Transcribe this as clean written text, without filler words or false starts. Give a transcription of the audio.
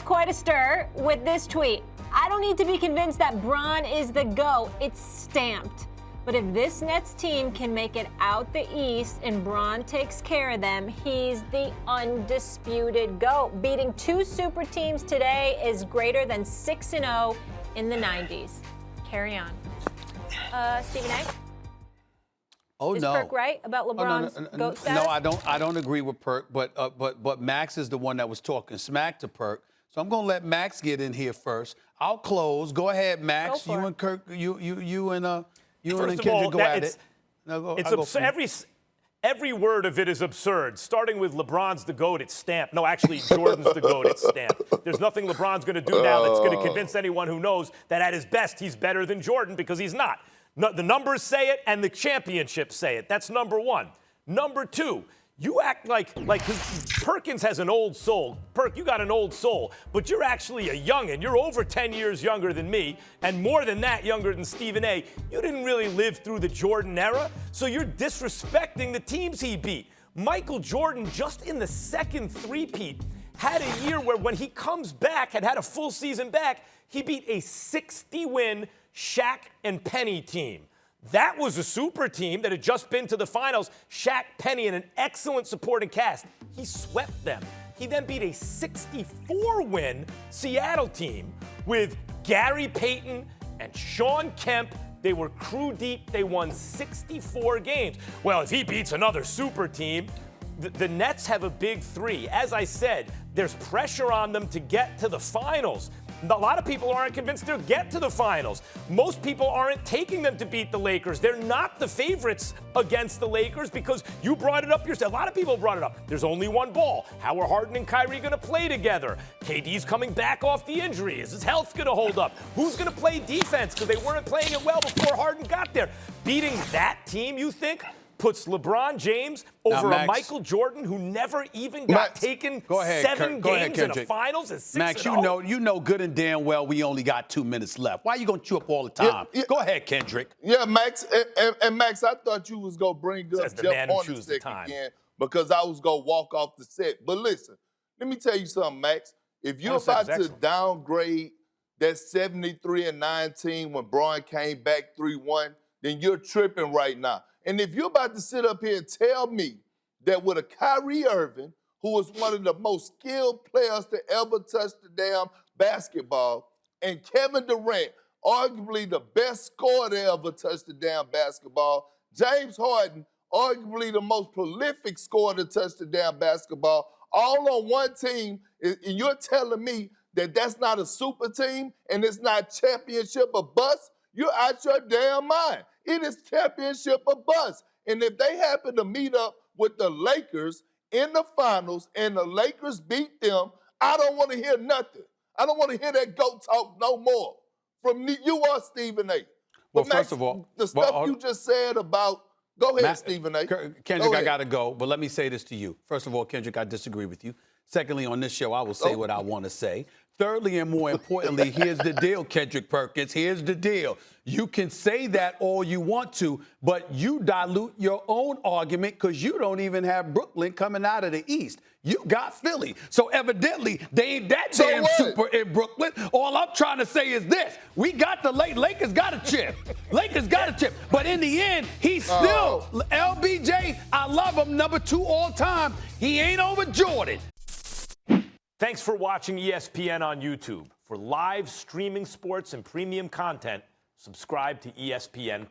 quite a stir with this tweet. I don't need to be convinced that Bron is the GOAT. It's stamped. But if this Nets team can make it out the East and Bron takes care of them, he's the undisputed GOAT. Beating two super teams today is greater than 6-0 in the 90s. Carry on. Stephen A? Oh, is no. Perk right about LeBron's GOAT status? No, I don't agree with Perk, but Max is the one that was talking smack to Perk. So I'm gonna let Max get in here first. I'll close. Go ahead, Max. You and Kirk, you and Kendrick go at it. No, every word of it is absurd. Starting with LeBron's the GOAT, it's stamped. No, actually, Jordan's the GOAT, it's stamped. There's nothing LeBron's going to do now that's going to convince anyone who knows that at his best he's better than Jordan, because he's not. No, the numbers say it and the championships say it. That's number one. Number two, you act like Perkins has an old soul. Perk, you got an old soul, but you're actually a youngin'. You're over 10 years younger than me, and more than that, younger than Stephen A. You didn't really live through the Jordan era, so you're disrespecting the teams he beat. Michael Jordan, just in the second three-peat, had a year where when he comes back, had a full season back, he beat a 60-win Shaq and Penny team. That was a super team that had just been to the finals. Shaq, Penny, and an excellent supporting cast. He swept them. He then beat a 64-win Seattle team with Gary Payton and Sean Kemp. They were crew deep. They won 64 games. Well, if he beats another super team, the Nets have a big three. As I said, there's pressure on them to get to the finals. A lot of people aren't convinced they'll get to the finals. Most people aren't taking them to beat the Lakers. They're not the favorites against the Lakers because you brought it up yourself. A lot of people brought it up. There's only one ball. How are Harden and Kyrie going to play together? KD's coming back off the injury. Is his health going to hold up? Who's going to play defense because they weren't playing it well before Harden got there? Beating that team, you think, puts LeBron James over a Michael Jordan who never even got taken seven games in a finals at 6-0? Max, you know good and damn well we only got 2 minutes left. Why are you going to chew up all the time? Go ahead, Kendrick. Yeah, Max. And Max, I thought you was going to bring up Jeff Hornacek again because I was going to walk off the set. But listen, let me tell you something, Max. If you're about to downgrade that 73-9 when Bron came back 3-1, then you're tripping right now. And if you're about to sit up here and tell me that with a Kyrie Irving, who was one of the most skilled players to ever touch the damn basketball, and Kevin Durant, arguably the best scorer to ever touch the damn basketball, James Harden, arguably the most prolific scorer to touch the damn basketball, all on one team, and you're telling me that that's not a super team and it's not championship or bust? You're out your damn mind. It is championship or bust. And if they happen to meet up with the Lakers in the finals and the Lakers beat them, I don't want to hear nothing. I don't want to hear that GOAT talk no more from you or Stephen A. Well, Max, first of all, the stuff you just said about, go ahead, Stephen A. Kendrick, I got to go, but let me say this to you. First of all, Kendrick, I disagree with you. Secondly, on this show, I will say what I want to say. Thirdly, and more importantly, here's the deal, Kendrick Perkins. Here's the deal. You can say that all you want to, but you dilute your own argument because you don't even have Brooklyn coming out of the East. You got Philly. So evidently, they ain't that damn super in Brooklyn. All I'm trying to say is this. We got the Lakers got a chip. Lakers got a chip. But in the end, he's still LBJ. I love him, number 2 all time. He ain't over Jordan. Thanks for watching ESPN on YouTube. For live streaming sports and premium content, subscribe to ESPN+.